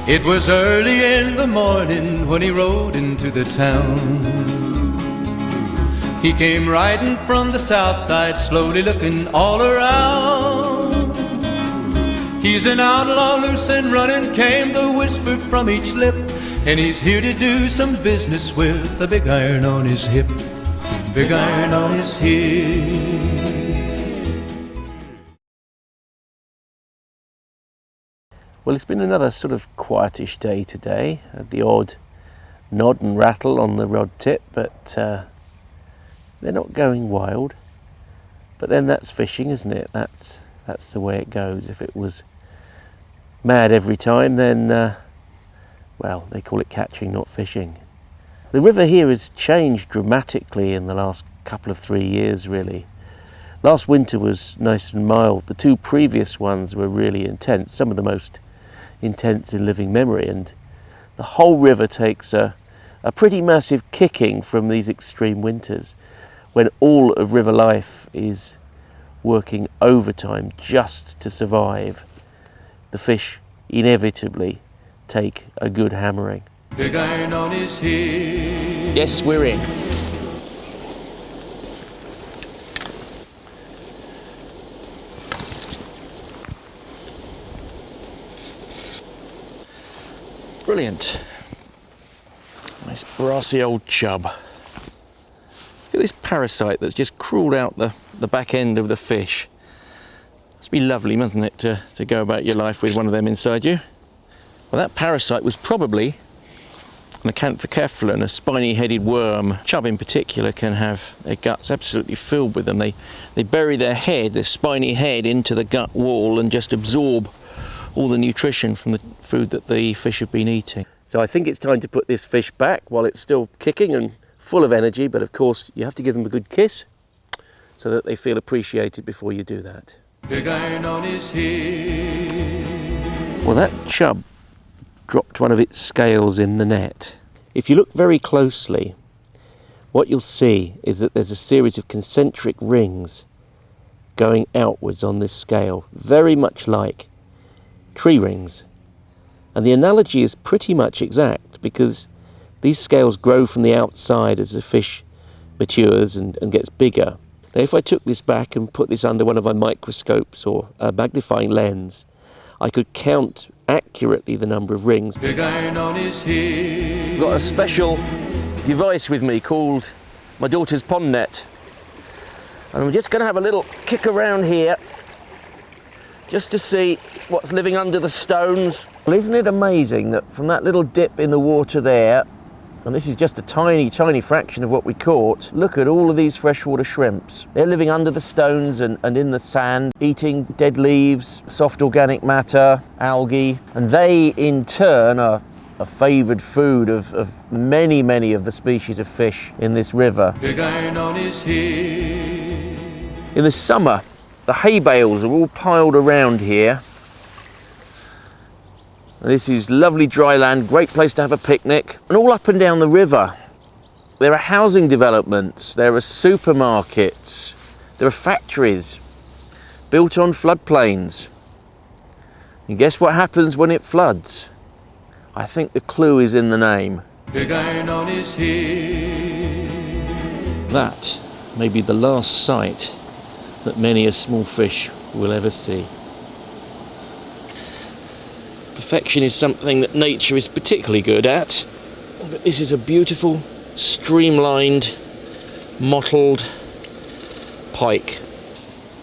It was early in the morning when he rode into the town. He came riding from the south side, slowly looking all around. He's an outlaw, loose and running, came the whisper from each lip, and he's here to do some business with a big iron on his hip. Big iron on his hip. Well, it's been another sort of quietish day today. Had the odd nod and rattle on the rod tip, but they're not going wild. But then that's fishing, isn't it? That's the way it goes. If it was mad every time, then well, they call it catching, not fishing. The river here has changed dramatically in the last couple of 3 years, really. Last winter was nice and mild. The two previous ones were really intense, some of the most intense in living memory, and the whole river takes a pretty massive kicking from these extreme winters, when all of river life is working overtime just to survive. The fish inevitably take a good hammering. Big iron on his hip. Yes, we're in. Brilliant. Nice brassy old chub. Look at this parasite that's just crawled out the back end of the fish. Must be lovely, mustn't it, to go about your life with one of them inside you? Well, that parasite was probably an acanthocephalon, a spiny-headed worm. Chub in particular can have their guts absolutely filled with them. They bury their head, their spiny head, into the gut wall and just absorb all the nutrition from the food that the fish have been eating. So I think it's time to put this fish back while it's still kicking and full of energy, but of course you have to give them a good kiss so that they feel appreciated before you do that. Big iron on his hip. Well, that chub dropped one of its scales in the net. If you look very closely, what you'll see is that there's a series of concentric rings going outwards on this scale, very much like tree rings. And the analogy is pretty much exact, because these scales grow from the outside as the fish matures and gets bigger. Now, if I took this back and put this under one of my microscopes or a magnifying lens, I could count accurately the number of rings. Big iron on his hip. I've got a special device with me called my daughter's pond net. And I'm just going to have a little kick around here just to see what's living under the stones. Well, isn't it amazing that from that little dip in the water there, and this is just a tiny, tiny fraction of what we caught, look at all of these freshwater shrimps. They're living under the stones and in the sand, eating dead leaves, soft organic matter, algae, and they in turn are a favoured food of many, many of the species of fish in this river. Big iron on his hip. In the summer, the hay bales are all piled around here. This is lovely dry land, great place to have a picnic. And all up and down the river, there are housing developments, there are supermarkets, there are factories built on floodplains. And guess what happens when it floods? I think the clue is in the name. Big iron on his hip. That may be the last sight that many a small fish will ever see. Perfection is something that nature is particularly good at, but this is a beautiful, streamlined, mottled pike.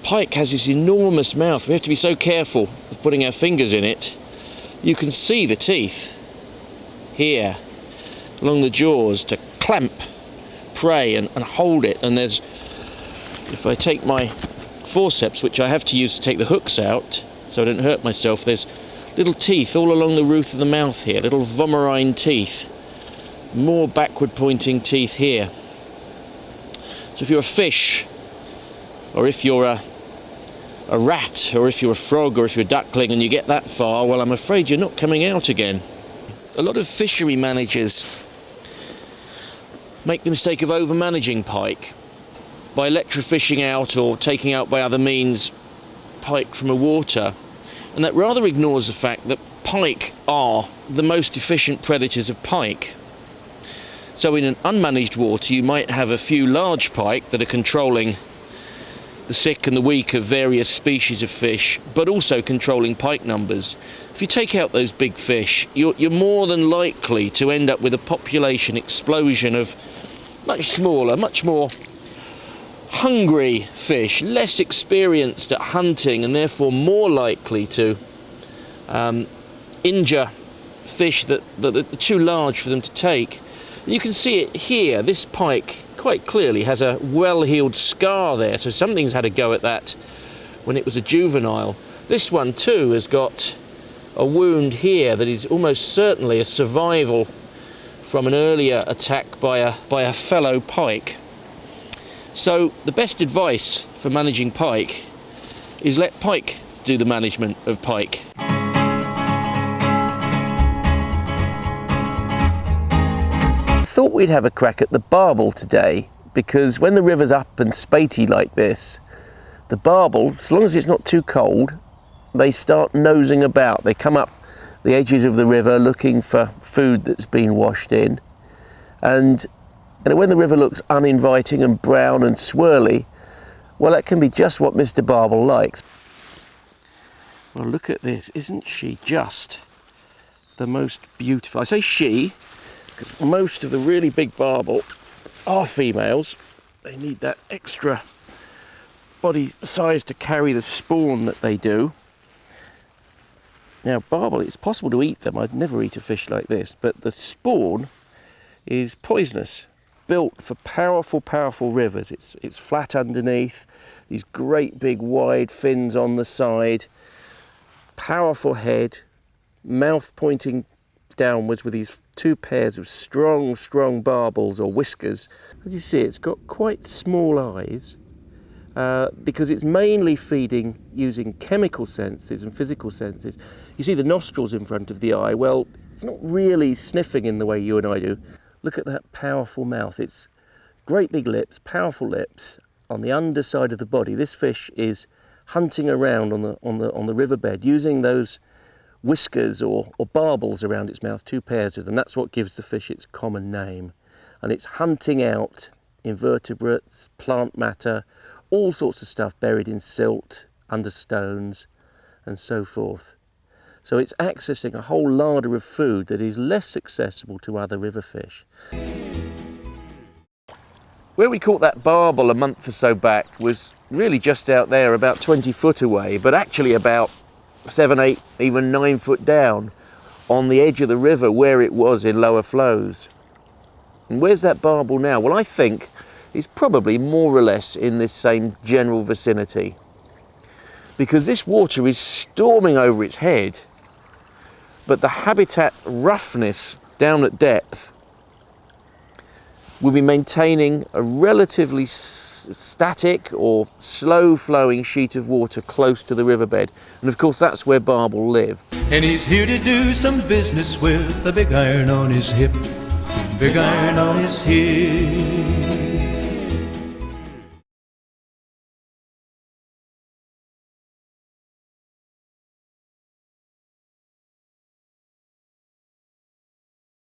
Pike has this enormous mouth. We have to be so careful of putting our fingers in it. You can see the teeth here along the jaws to clamp prey and hold it. And there's, if I take my forceps, which I have to use to take the hooks out so I don't hurt myself, there's little teeth all along the roof of the mouth here, little vomerine teeth, more backward pointing teeth here. So if you're a fish, or if you're a rat, or if you're a frog, or if you're a duckling and you get that far, well, I'm afraid you're not coming out again. A lot of fishery managers make the mistake of over-managing pike by electrofishing out or taking out by other means pike from a water. And that rather ignores the fact that pike are the most efficient predators of pike. So in an unmanaged water you might have a few large pike that are controlling the sick and the weak of various species of fish, but also controlling pike numbers. If you take out those big fish, you're more than likely to end up with a population explosion of much smaller, much more hungry fish, less experienced at hunting and therefore more likely to injure fish that are too large for them to take. And you can see it here. This pike quite clearly has a well-healed scar there, so something's had a go at that when it was a juvenile. This one too has got a wound here that is almost certainly a survival from an earlier attack by a fellow pike. So the best advice for managing pike is let pike do the management of pike. Thought we'd have a crack at the barbel today, because when the river's up and spatey like this, the barbel, as long as it's not too cold, they start nosing about. They come up the edges of the river looking for food that's been washed in, and when the river looks uninviting and brown and swirly, well, that can be just what Mr. Barbel likes. Well, look at this. Isn't she just the most beautiful? I say she, because most of the really big barbel are females. They need that extra body size to carry the spawn that they do. Now, barbel, it's possible to eat them. I'd never eat a fish like this, but the spawn is poisonous. Built for powerful, powerful rivers. It's flat underneath, these great big wide fins on the side, powerful head, mouth pointing downwards with these two pairs of strong, strong barbels or whiskers. As you see, it's got quite small eyes because it's mainly feeding using chemical senses and physical senses. You see the nostrils in front of the eye. Well, it's not really sniffing in the way you and I do. Look at that powerful mouth. It's great big lips, powerful lips on the underside of the body. This fish is hunting around on the riverbed using those whiskers or barbels around its mouth, two pairs of them. That's what gives the fish its common name. And it's hunting out invertebrates, plant matter, all sorts of stuff buried in silt, under stones, and so forth. So it's accessing a whole larder of food that is less accessible to other river fish. Where we caught that barbel a month or so back was really just out there, about 20 foot away, but actually about 7, 8, even 9 foot down on the edge of the river where it was in lower flows. And where's that barbel now? Well, I think it's probably more or less in this same general vicinity, because this water is storming over its head, but the habitat roughness down at depth will be maintaining a relatively static or slow flowing sheet of water close to the riverbed. And of course that's where barbel live. And he's here to do some business with a big iron on his hip, big iron on his hip.